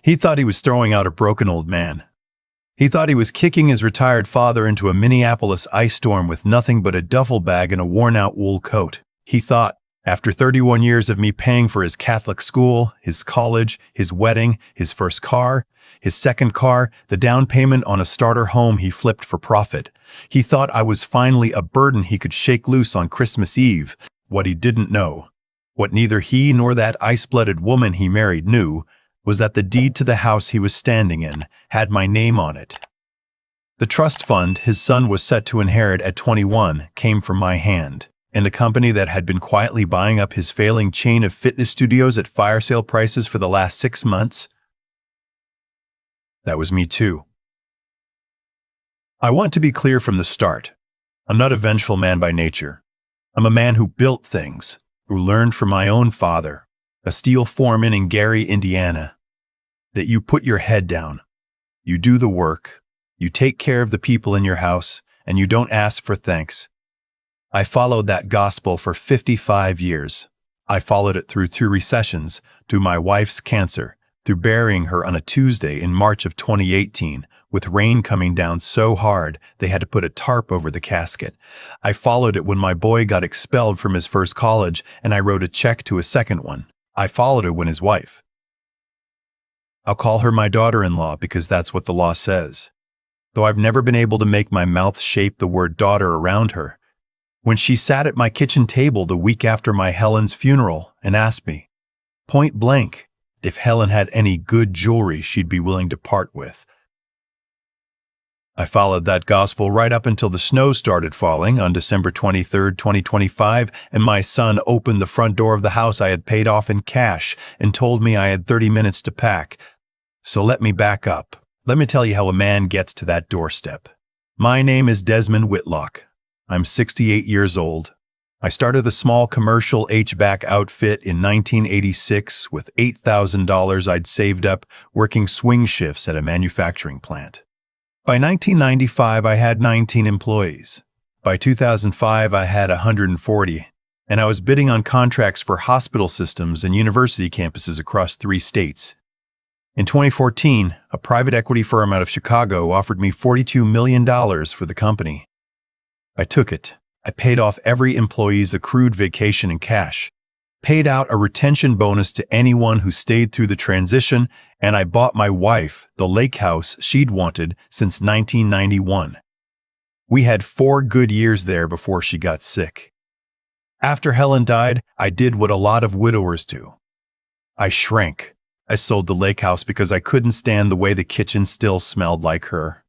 He thought he was throwing out a broken old man. He thought he was kicking his retired father into a Minneapolis ice storm with nothing but a duffel bag and a worn-out wool coat. He thought, after 31 years of me paying for his Catholic school, his college, his wedding, his first car, his second car, the down payment on a starter home he flipped for profit, he thought I was finally a burden he could shake loose on Christmas Eve. What he didn't know, what neither he nor that ice-blooded woman he married knew, was that the deed to the house he was standing in had my name on it. The trust fund his son was set to inherit at 21 came from my hand, and a company that had been quietly buying up his failing chain of fitness studios at fire sale prices for the last 6 months. That was me too. I want to be clear from the start. I'm not a vengeful man by nature. I'm a man who built things, who learned from my own father, a steel foreman in Gary, Indiana, that you put your head down, you do the work, you take care of the people in your house, and you don't ask for thanks. I followed that gospel for 55 years. I followed it through 2 recessions, through my wife's cancer, through burying her on a Tuesday in March of 2018, with rain coming down so hard they had to put a tarp over the casket. I followed it when my boy got expelled from his first college and I wrote a check to a second one. I followed it when his wife. I'll call her my daughter-in-law because that's what the law says. Though I've never been able to make my mouth shape the word daughter around her. When she sat at my kitchen table the week after my Helen's funeral and asked me, point blank, if Helen had any good jewelry she'd be willing to part with. I followed that gospel right up until the snow started falling on December 23, 2025, and my son opened the front door of the house I had paid off in cash and told me I had 30 minutes to pack. So let me back up. Let me tell you how a man gets to that doorstep. My name is Desmond Whitlock. I'm 68 years old. I started a small commercial HVAC outfit in 1986 with $8,000 I'd saved up working swing shifts at a manufacturing plant. By 1995, I had 19 employees. By 2005, I had 140, and I was bidding on contracts for hospital systems and university campuses across 3 states. In 2014, a private equity firm out of Chicago offered me $42 million for the company. I took it. I paid off every employee's accrued vacation in cash, paid out a retention bonus to anyone who stayed through the transition, and I bought my wife the lake house she'd wanted since 1991. We had 4 good years there before she got sick. After Helen died, I did what a lot of widowers do. I shrank. I sold the lake house because I couldn't stand the way the kitchen still smelled like her.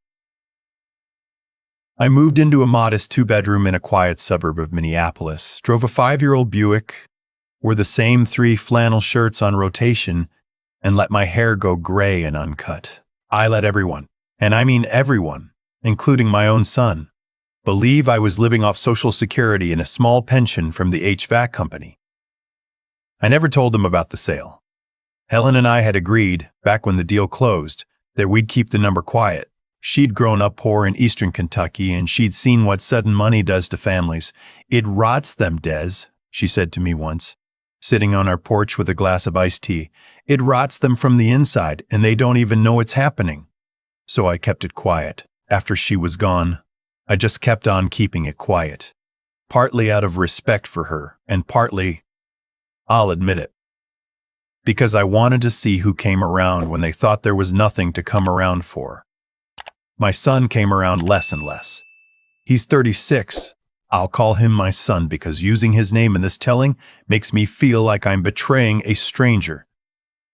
I moved into a modest 2-bedroom in a quiet suburb of Minneapolis, drove a 5-year-old Buick, wore the same 3 flannel shirts on rotation, and let my hair go gray and uncut. I let everyone, and I mean everyone, including my own son, believe I was living off Social Security and a small pension from the HVAC company. I never told them about the sale. Helen and I had agreed, back when the deal closed, that we'd keep the number quiet. She'd grown up poor in eastern Kentucky, and she'd seen what sudden money does to families. It rots them, Des, she said to me once, sitting on our porch with a glass of iced tea. It rots them from the inside, and they don't even know it's happening. So I kept it quiet. After she was gone, I just kept on keeping it quiet. Partly out of respect for her, and partly, I'll admit it, because I wanted to see who came around when they thought there was nothing to come around for. My son came around less and less. He's 36. I'll call him my son because using his name in this telling makes me feel like I'm betraying a stranger.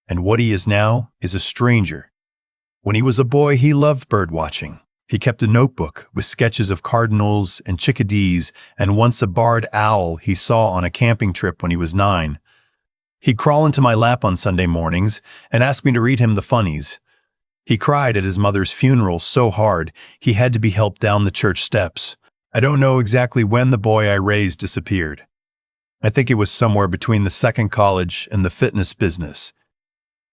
And what he is now is a stranger. When he was a boy, he loved bird watching. He kept a notebook with sketches of cardinals and chickadees and once a barred owl he saw on a camping trip when he was 9. He'd crawl into my lap on Sunday mornings and ask me to read him the funnies. He cried at his mother's funeral so hard he had to be helped down the church steps. I don't know exactly when the boy I raised disappeared. I think it was somewhere between the second college and the fitness business.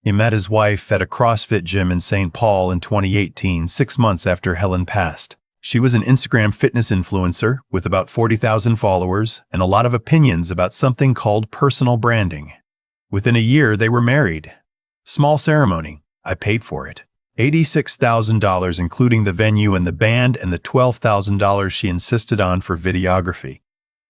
He met his wife at a CrossFit gym in St. Paul in 2018, 6 months after Helen passed. She was an Instagram fitness influencer with about 40,000 followers and a lot of opinions about something called personal branding. Within a year, they were married. Small ceremony. I paid for it. $86,000 including the venue and the band and the $12,000 she insisted on for videography.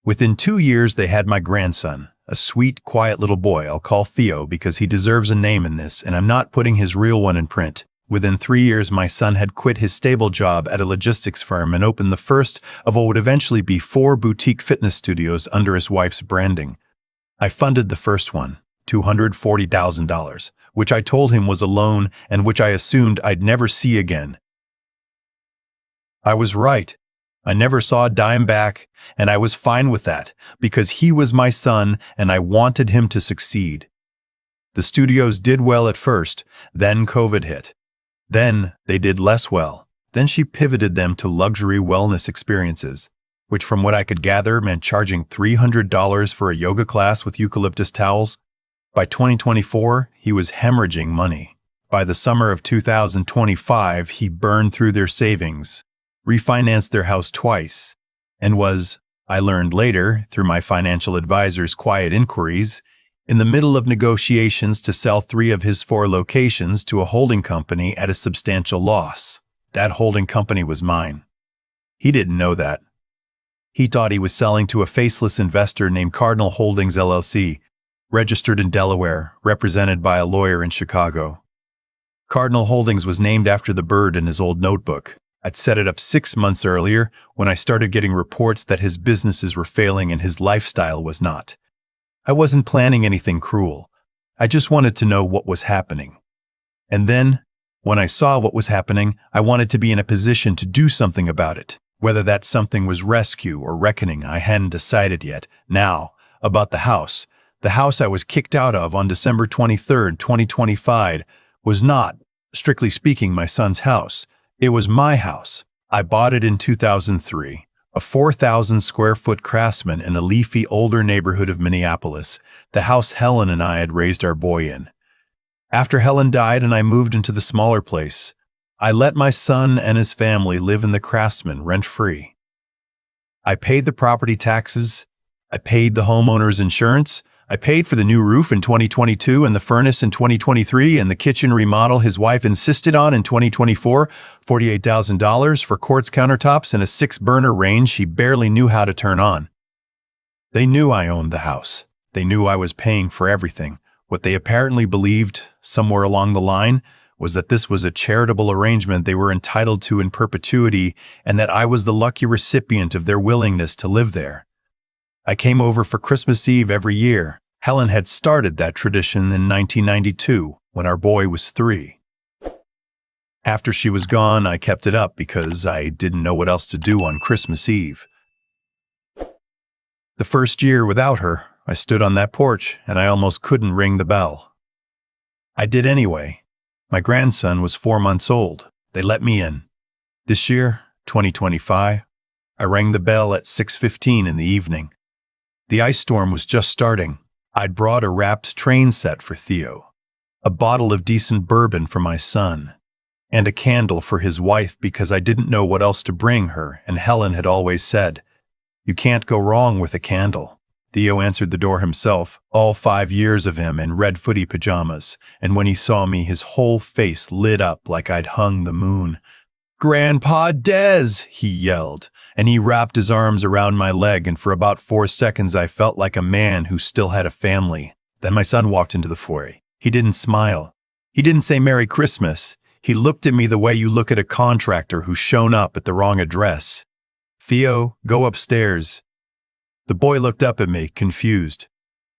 Within 2 years, they had my grandson, a sweet, quiet little boy I'll call Theo because he deserves a name in this, and I'm not putting his real one in print. Within 3 years, my son had quit his stable job at a logistics firm and opened the first of what would eventually be 4 boutique fitness studios under his wife's branding. I funded the first one, $240,000, which I told him was a loan and which I assumed I'd never see again. I was right. I never saw a dime back, and I was fine with that, because he was my son and I wanted him to succeed. The studios did well at first, then COVID hit. Then they did less well. Then she pivoted them to luxury wellness experiences, which from what I could gather meant charging $300 for a yoga class with eucalyptus towels. By 2024, he was hemorrhaging money. By the summer of 2025, he burned through their savings, refinanced their house twice, and was, I learned later through my financial advisor's quiet inquiries, in the middle of negotiations to sell 3 of his 4 locations to a holding company at a substantial loss. That holding company was mine. He didn't know that. He thought he was selling to a faceless investor named Cardinal Holdings LLC, registered in Delaware, represented by a lawyer in Chicago. Cardinal Holdings was named after the bird in his old notebook. I'd set it up 6 months earlier when I started getting reports that his businesses were failing and his lifestyle was not. I wasn't planning anything cruel. I just wanted to know what was happening. And then, when I saw what was happening, I wanted to be in a position to do something about it. Whether that something was rescue or reckoning, I hadn't decided yet. Now, about the house. The house I was kicked out of on December 23, 2025, was not, strictly speaking, my son's house. It was my house. I bought it in 2003, a 4,000 square foot Craftsman in a leafy older neighborhood of Minneapolis, the house Helen and I had raised our boy in. After Helen died and I moved into the smaller place, I let my son and his family live in the Craftsman rent-free. I paid the property taxes, I paid the homeowner's insurance, I paid for the new roof in 2022 and the furnace in 2023 and the kitchen remodel his wife insisted on in 2024, $48,000 for quartz countertops and a 6-burner range she barely knew how to turn on. They knew I owned the house. They knew I was paying for everything. What they apparently believed, somewhere along the line, was that this was a charitable arrangement they were entitled to in perpetuity and that I was the lucky recipient of their willingness to live there. I came over for Christmas Eve every year. Helen had started that tradition in 1992, when our boy was 3. After she was gone, I kept it up because I didn't know what else to do on Christmas Eve. The first year without her, I stood on that porch and I almost couldn't ring the bell. I did anyway. My grandson was 4 months old. They let me in. This year, 2025, I rang the bell at 6:15 in the evening. The ice storm was just starting. I'd brought a wrapped train set for Theo, a bottle of decent bourbon for my son, and a candle for his wife because I didn't know what else to bring her, and Helen had always said, "You can't go wrong with a candle." Theo answered the door himself, all 5 years of him in red footy pajamas, and when he saw me, his whole face lit up like I'd hung the moon. "Grandpa Des!" he yelled, and he wrapped his arms around my leg, and for about 4 seconds I felt like a man who still had a family. Then my son walked into the foyer. He didn't smile. He didn't say Merry Christmas. He looked at me the way you look at a contractor who's shown up at the wrong address. "Theo, go upstairs." The boy looked up at me, confused.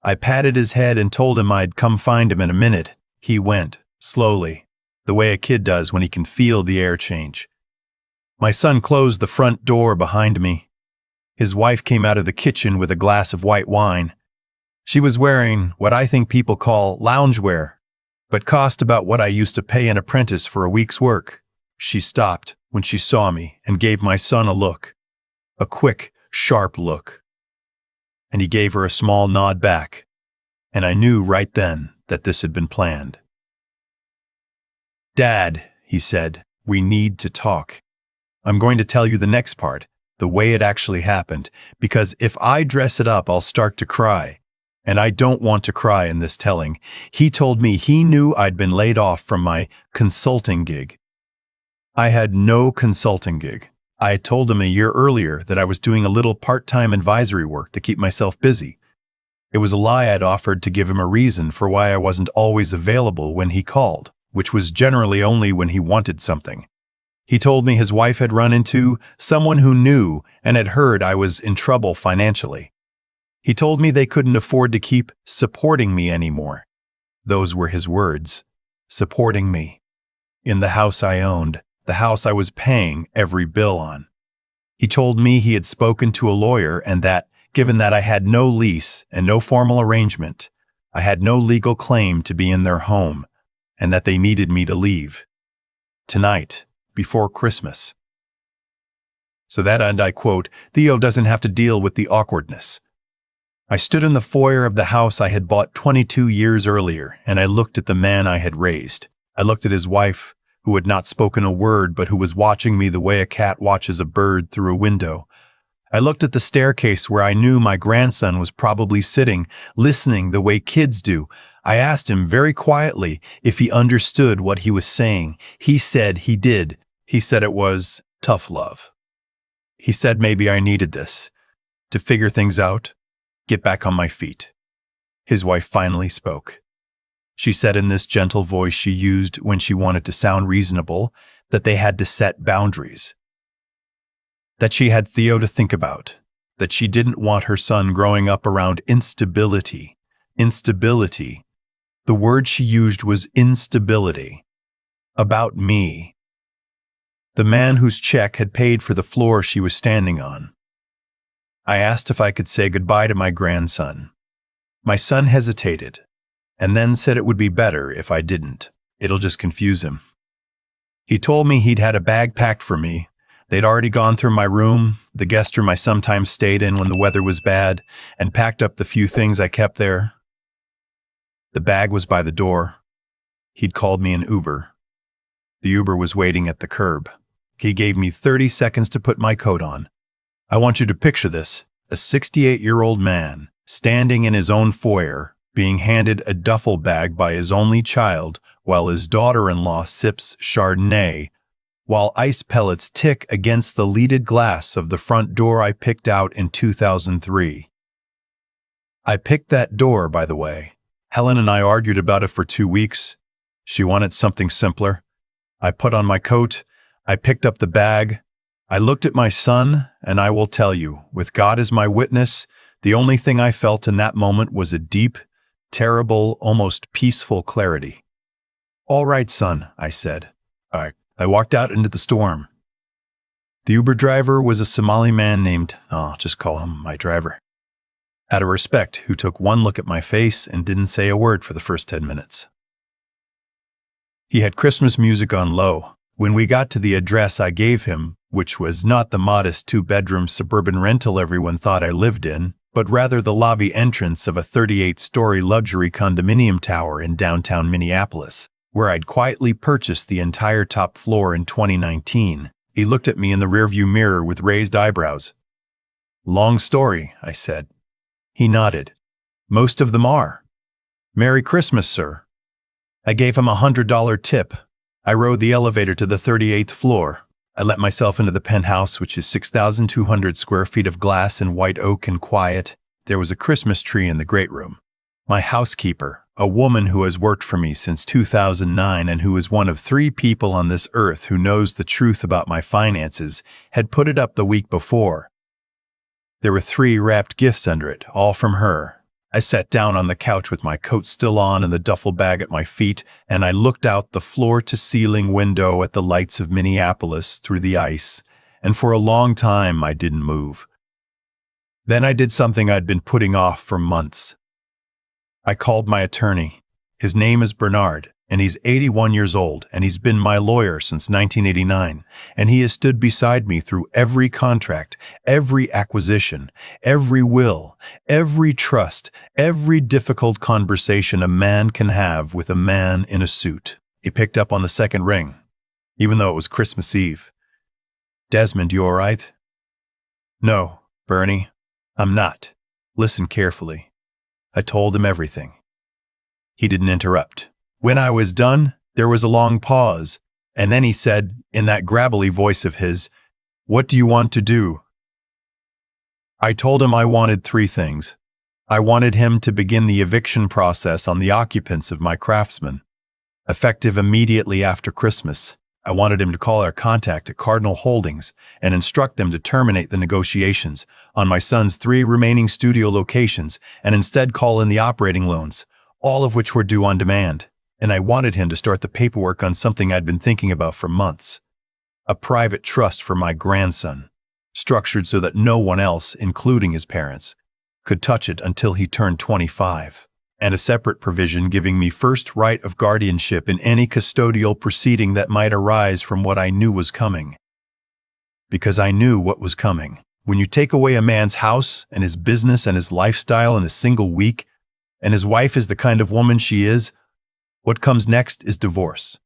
I patted his head and told him I'd come find him in a minute. He went, slowly, the way a kid does when he can feel the air change. My son closed the front door behind me. His wife came out of the kitchen with a glass of white wine. She was wearing what I think people call loungewear, but cost about what I used to pay an apprentice for a week's work. She stopped when she saw me and gave my son a look, a quick, sharp look. And he gave her a small nod back, and I knew right then that this had been planned. "Dad," he said, "we need to talk. I'm going to tell you the next part, the way it actually happened, because if I dress it up, I'll start to cry. And I don't want to cry in this telling. He told me he knew I'd been laid off from my consulting gig. I had no consulting gig. I had told him a year earlier that I was doing a little part-time advisory work to keep myself busy. It was a lie I'd offered to give him a reason for why I wasn't always available when he called, which was generally only when he wanted something. He told me his wife had run into someone who knew and had heard I was in trouble financially. He told me they couldn't afford to keep supporting me anymore. Those were his words. Supporting me. In the house I owned, the house I was paying every bill on. He told me he had spoken to a lawyer and that, given that I had no lease and no formal arrangement, I had no legal claim to be in their home, and that they needed me to leave. Tonight, before Christmas. So that, and I quote, Theo doesn't have to deal with the awkwardness. I stood in the foyer of the house I had bought 22 years earlier, and I looked at the man I had raised. I looked at his wife, who had not spoken a word but who was watching me the way a cat watches a bird through a window. I looked at the staircase where I knew my grandson was probably sitting, listening the way kids do. I asked him very quietly if he understood what he was saying. He said he did. He said it was tough love. He said maybe I needed this, to figure things out, get back on my feet. His wife finally spoke. She said in this gentle voice she used when she wanted to sound reasonable that they had to set boundaries. That she had Theo to think about, that she didn't want her son growing up around instability. Instability. The word she used was instability. About me. The man whose check had paid for the floor she was standing on. I asked if I could say goodbye to my grandson. My son hesitated, and then said it would be better if I didn't. It'll just confuse him. He told me he'd had a bag packed for me. They'd already gone through my room, the guest room I sometimes stayed in when the weather was bad, and packed up the few things I kept there. The bag was by the door. He'd called me an Uber. The Uber was waiting at the curb. He gave me 30 seconds to put my coat on. I want you to picture this, a 68-year-old man, standing in his own foyer, being handed a duffel bag by his only child while his daughter-in-law sips Chardonnay, while ice pellets tick against the leaded glass of the front door I picked out in 2003. I picked that door, by the way. Helen and I argued about it for 2 weeks. She wanted something simpler. I put on my coat. I picked up the bag. I looked at my son, and I will tell you, with God as my witness, the only thing I felt in that moment was a deep, terrible, almost peaceful clarity. All right, son, I said. I walked out into the storm. The Uber driver was a Somali man named, I'll just call him my driver, out of respect, who took one look at my face and didn't say a word for the first 10 minutes. He had Christmas music on low. When we got to the address I gave him, which was not the modest 2-bedroom suburban rental everyone thought I lived in, but rather the lobby entrance of a 38-story luxury condominium tower in downtown Minneapolis, where I'd quietly purchased the entire top floor in 2019, he looked at me in the rearview mirror with raised eyebrows. Long story, I said. He nodded. Most of them are. Merry Christmas, sir. I gave him a $100 tip. I rode the elevator to the 38th floor. I let myself into the penthouse, which is 6,200 square feet of glass and white oak and quiet. There was a Christmas tree in the great room. My housekeeper, a woman who has worked for me since 2009 and who is one of 3 people on this earth who knows the truth about my finances, had put it up the week before. There were 3 wrapped gifts under it, all from her. I sat down on the couch with my coat still on and the duffel bag at my feet, and I looked out the floor-to-ceiling window at the lights of Minneapolis through the ice, and for a long time I didn't move. Then I did something I'd been putting off for months. I called my attorney. His name is Bernard, and he's 81 years old, and he's been my lawyer since 1989, and he has stood beside me through every contract, every acquisition, every will, every trust, every difficult conversation a man can have with a man in a suit. He picked up on the second ring, even though it was Christmas Eve. Desmond, you all right? No, Bernie, I'm not. Listen carefully. I told him everything. He didn't interrupt. When I was done, there was a long pause, and then he said, in that gravelly voice of his, "What do you want to do?" I told him I wanted 3 things. I wanted him to begin the eviction process on the occupants of my Craftsman, effective immediately after Christmas. I wanted him to call our contact at Cardinal Holdings and instruct them to terminate the negotiations on my son's 3 remaining studio locations and instead call in the operating loans, all of which were due on demand. And I wanted him to start the paperwork on something I'd been thinking about for months. A private trust for my grandson, structured so that no one else, including his parents, could touch it until he turned 25. And a separate provision giving me first right of guardianship in any custodial proceeding that might arise from what I knew was coming. Because I knew what was coming. When you take away a man's house and his business and his lifestyle in a single week, and his wife is the kind of woman she is, what comes next is divorce.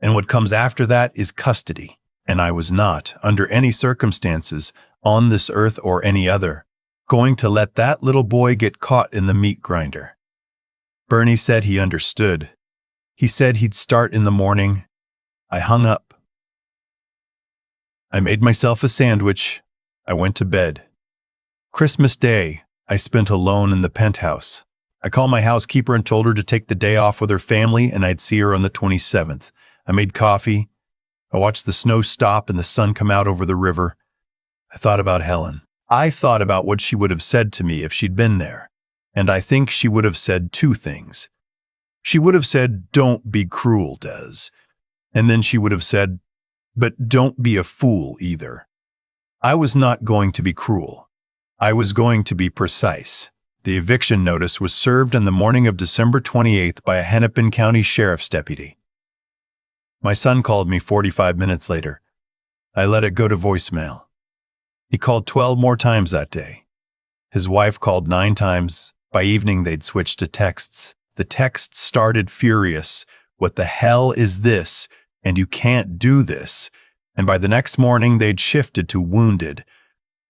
And what comes after that is custody. And I was not, under any circumstances, on this earth or any other, going to let that little boy get caught in the meat grinder. Bernie said he understood. He said he'd start in the morning. I hung up. I made myself a sandwich. I went to bed. Christmas Day, I spent alone in the penthouse. I called my housekeeper and told her to take the day off with her family and I'd see her on the 27th. I made coffee. I watched the snow stop and the sun come out over the river. I thought about Helen. I thought about what she would have said to me if she'd been there. And I think she would have said 2 things. She would have said, "Don't be cruel, Des." And then she would have said, "But don't be a fool either." I was not going to be cruel. I was going to be precise. The eviction notice was served on the morning of December 28th by a Hennepin County Sheriff's deputy. My son called me 45 minutes later. I let it go to voicemail. He called 12 more times that day. His wife called 9 times. By evening, they'd switched to texts. The texts started furious. "What the hell is this? And you can't do this." And by the next morning, they'd shifted to wounded.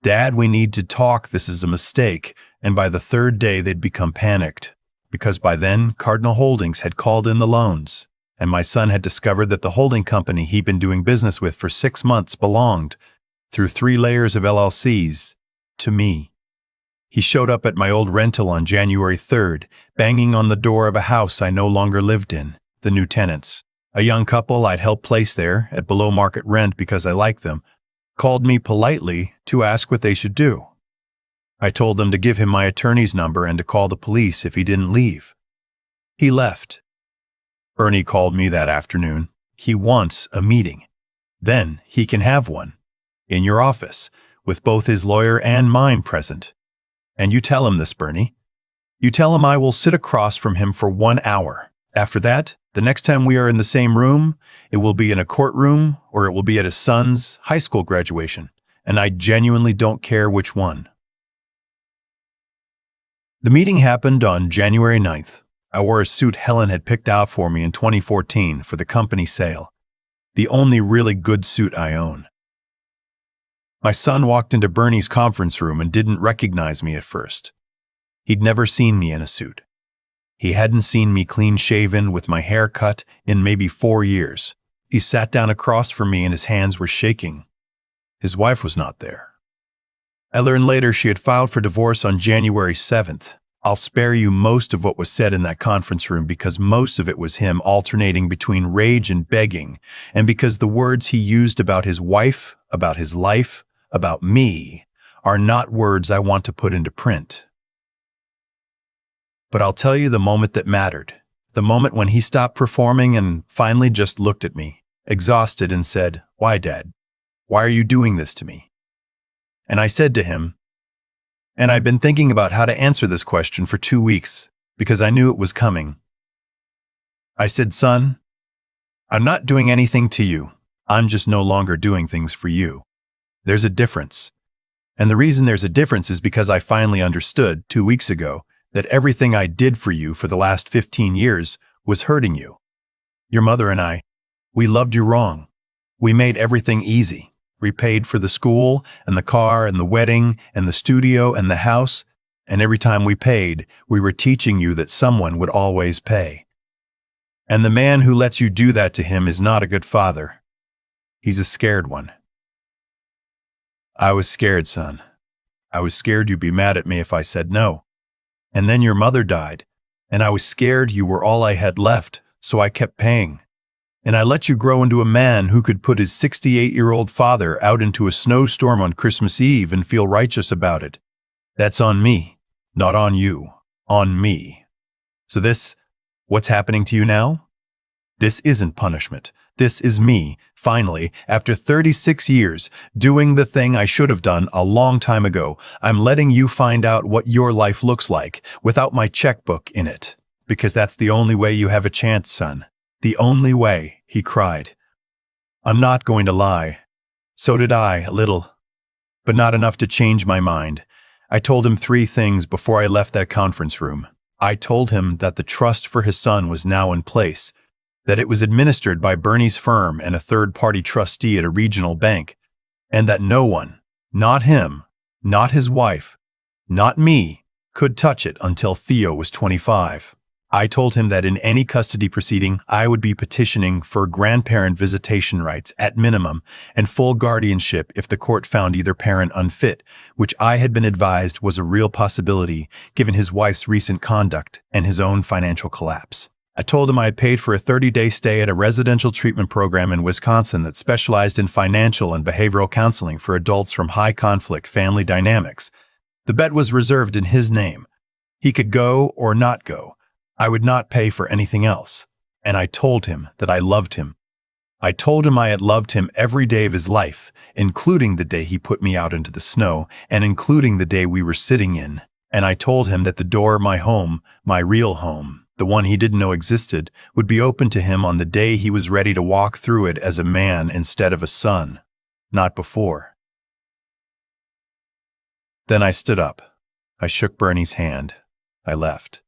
"Dad, we need to talk. This is a mistake." And by the 3rd day, they'd become panicked. Because by then, Cardinal Holdings had called in the loans. And my son had discovered that the holding company he'd been doing business with for 6 months belonged, through 3 layers of LLCs, to me. He showed up at my old rental on January 3rd, banging on the door of a house I no longer lived in, the new tenants. A young couple I'd helped place there at below market rent because I liked them, called me politely to ask what they should do. I told them to give him my attorney's number and to call the police if he didn't leave. He left. Bernie called me that afternoon. He wants a meeting. Then he can have one. In your office, with both his lawyer and mine present. And you tell him this, Bernie. You tell him I will sit across from him for 1 hour. After that, the next time we are in the same room, it will be in a courtroom or it will be at his son's high school graduation. And I genuinely don't care which one. The meeting happened on January 9th. I wore a suit Helen had picked out for me in 2014 for the company sale. The only really good suit I own. My son walked into Bernie's conference room and didn't recognize me at first. He'd never seen me in a suit. He hadn't seen me clean-shaven with my hair cut in maybe 4 years. He sat down across from me and his hands were shaking. His wife was not there. I learned later she had filed for divorce on January 7th. I'll spare you most of what was said in that conference room because most of it was him alternating between rage and begging, and because the words he used about his wife, about his life, about me, are not words I want to put into print. But I'll tell you the moment that mattered, the moment when he stopped performing and finally just looked at me, exhausted, and said, "Why, Dad? Why are you doing this to me?" And I said to him, and I've been thinking about how to answer this question for 2 weeks, because I knew it was coming. I said, "Son, I'm not doing anything to you. I'm just no longer doing things for you. There's a difference. And the reason there's a difference is because I finally understood 2 weeks ago that everything I did for you for the last 15 years was hurting you. Your mother and I, we loved you wrong. We made everything easy. We paid for the school and the car and the wedding and the studio and the house. And every time we paid, we were teaching you that someone would always pay. And the man who lets you do that to him is not a good father. He's a scared one. I was scared, son. I was scared you'd be mad at me if I said no. And then your mother died, and I was scared you were all I had left, so I kept paying. And I let you grow into a man who could put his 68-year-old father out into a snowstorm on Christmas Eve and feel righteous about it. That's on me, not on you, on me. So what's happening to you now? This isn't punishment. This is me, finally, after 36 years, doing the thing I should have done a long time ago. I'm letting you find out what your life looks like without my checkbook in it. Because that's the only way you have a chance, son. The only way, he cried. I'm not going to lie. So did I, a little. But not enough to change my mind. I told him 3 things before I left that conference room. I told him that the trust for his son was now in place, that it was administered by Bernie's firm and a third-party trustee at a regional bank, and that no one, not him, not his wife, not me, could touch it until Theo was 25. I told him that in any custody proceeding, I would be petitioning for grandparent visitation rights at minimum and full guardianship if the court found either parent unfit, which I had been advised was a real possibility given his wife's recent conduct and his own financial collapse. I told him I had paid for a 30-day stay at a residential treatment program in Wisconsin that specialized in financial and behavioral counseling for adults from high-conflict family dynamics. The bed was reserved in his name. He could go or not go. I would not pay for anything else. And I told him that I loved him. I told him I had loved him every day of his life, including the day he put me out into the snow, and including the day we were sitting in. And I told him that the door of my home, my real home, the one he didn't know existed, would be open to him on the day he was ready to walk through it as a man instead of a son. Not before. Then I stood up. I shook Bernie's hand. I left.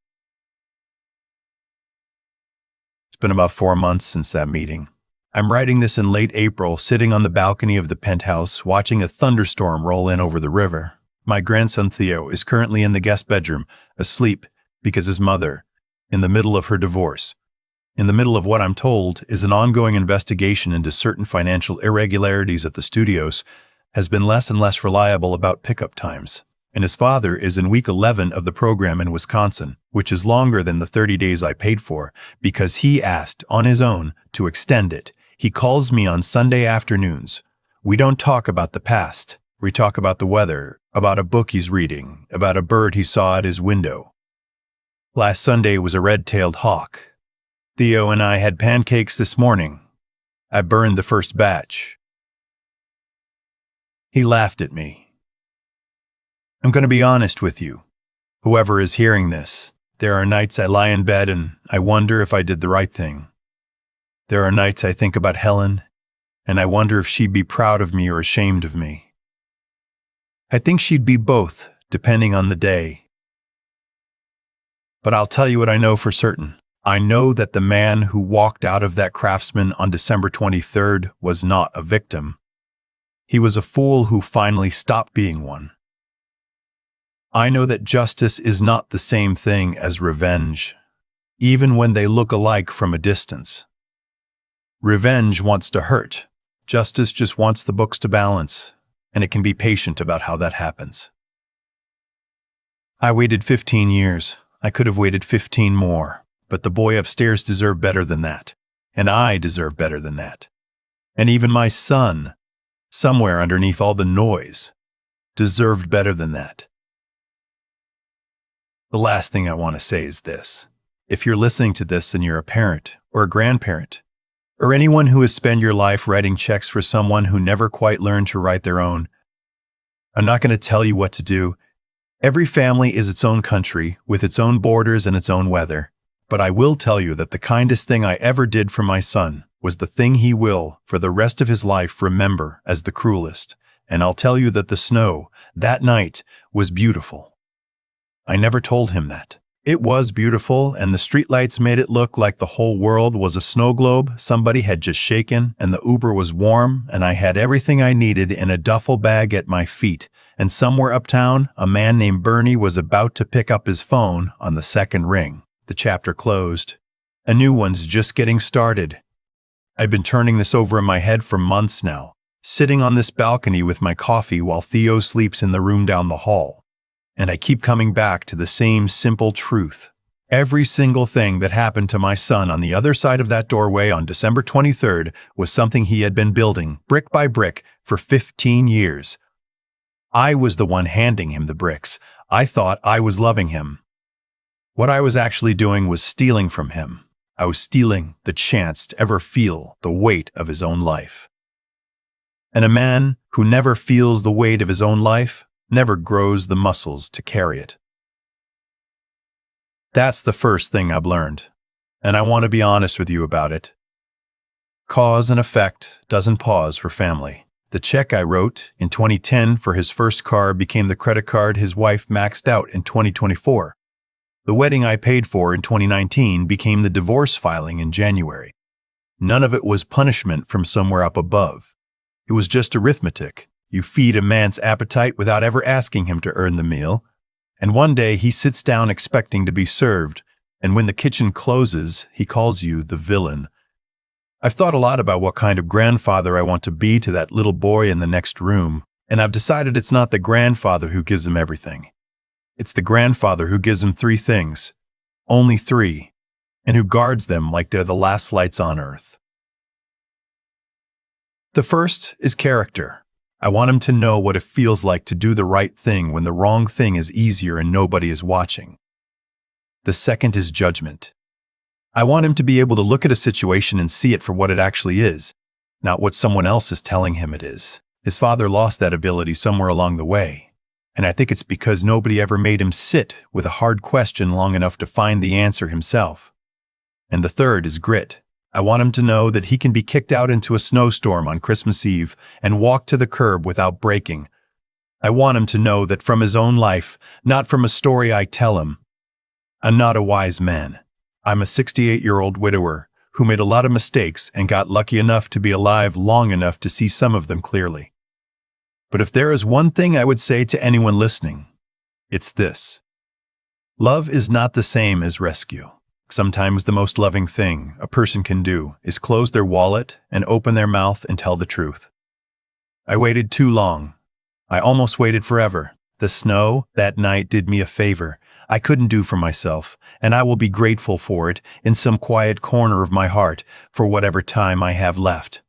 It's been about 4 months since that meeting. I'm writing this in late April, sitting on the balcony of the penthouse, watching a thunderstorm roll in over the river. My grandson Theo is currently in the guest bedroom, asleep because his mother, in the middle of her divorce, in the middle of what I'm told is an ongoing investigation into certain financial irregularities at the studios, has been less and less reliable about pickup times. And his father is in week 11 of the program in Wisconsin, which is longer than the 30 days I paid for, because he asked, on his own, to extend it. He calls me on Sunday afternoons. We don't talk about the past. We talk about the weather, about a book he's reading, about a bird he saw at his window. Last Sunday was a red-tailed hawk. Theo and I had pancakes this morning. I burned the first batch. He laughed at me. I'm going to be honest with you. Whoever is hearing this, there are nights I lie in bed and I wonder if I did the right thing. There are nights I think about Helen, and I wonder if she'd be proud of me or ashamed of me. I think she'd be both, depending on the day. But I'll tell you what I know for certain. I know that the man who walked out of that Craftsman on December 23rd was not a victim. He was a fool who finally stopped being one. I know that justice is not the same thing as revenge, even when they look alike from a distance. Revenge wants to hurt. Justice just wants the books to balance, and it can be patient about how that happens. I waited 15 years. I could have waited 15 more, but the boy upstairs deserved better than that, and I deserve better than that. And even my son, somewhere underneath all the noise, deserved better than that. The last thing I want to say is this. If you're listening to this and you're a parent or a grandparent, or anyone who has spent your life writing checks for someone who never quite learned to write their own, I'm not going to tell you what to do. Every family is its own country with its own borders and its own weather. But I will tell you that the kindest thing I ever did for my son was the thing he will, for the rest of his life, remember as the cruelest. And I'll tell you that the snow, that night, was beautiful. I never told him that. It was beautiful, and the streetlights made it look like the whole world was a snow globe somebody had just shaken, and the Uber was warm, and I had everything I needed in a duffel bag at my feet, and somewhere uptown, a man named Bernie was about to pick up his phone on the second ring. The chapter closed. A new one's just getting started. I've been turning this over in my head for months now, sitting on this balcony with my coffee while Theo sleeps in the room down the hall. And I keep coming back to the same simple truth. Every single thing that happened to my son on the other side of that doorway on December 23rd was something he had been building, brick by brick, for 15 years. I was the one handing him the bricks. I thought I was loving him. What I was actually doing was stealing from him. I was stealing the chance to ever feel the weight of his own life. And a man who never feels the weight of his own life never grows the muscles to carry it. That's the first thing I've learned, and I want to be honest with you about it. Cause and effect doesn't pause for family. The check I wrote in 2010 for his first car became the credit card his wife maxed out in 2024. The wedding I paid for in 2019 became the divorce filing in January. None of it was punishment from somewhere up above. It was just arithmetic. You feed a man's appetite without ever asking him to earn the meal. And one day he sits down expecting to be served, and when the kitchen closes, he calls you the villain. I've thought a lot about what kind of grandfather I want to be to that little boy in the next room, and I've decided it's not the grandfather who gives him everything. It's the grandfather who gives him 3 things, only 3, and who guards them like they're the last lights on earth. The first is character. I want him to know what it feels like to do the right thing when the wrong thing is easier and nobody is watching. The second is judgment. I want him to be able to look at a situation and see it for what it actually is, not what someone else is telling him it is. His father lost that ability somewhere along the way, and I think it's because nobody ever made him sit with a hard question long enough to find the answer himself. And the third is grit. I want him to know that he can be kicked out into a snowstorm on Christmas Eve and walk to the curb without breaking. I want him to know that from his own life, not from a story I tell him. I'm not a wise man. I'm a 68-year-old widower who made a lot of mistakes and got lucky enough to be alive long enough to see some of them clearly. But if there is one thing I would say to anyone listening, it's this. Love is not the same as rescue. Sometimes the most loving thing a person can do is close their wallet and open their mouth and tell the truth. I waited too long. I almost waited forever. The snow that night did me a favor I couldn't do for myself, and I will be grateful for it in some quiet corner of my heart for whatever time I have left.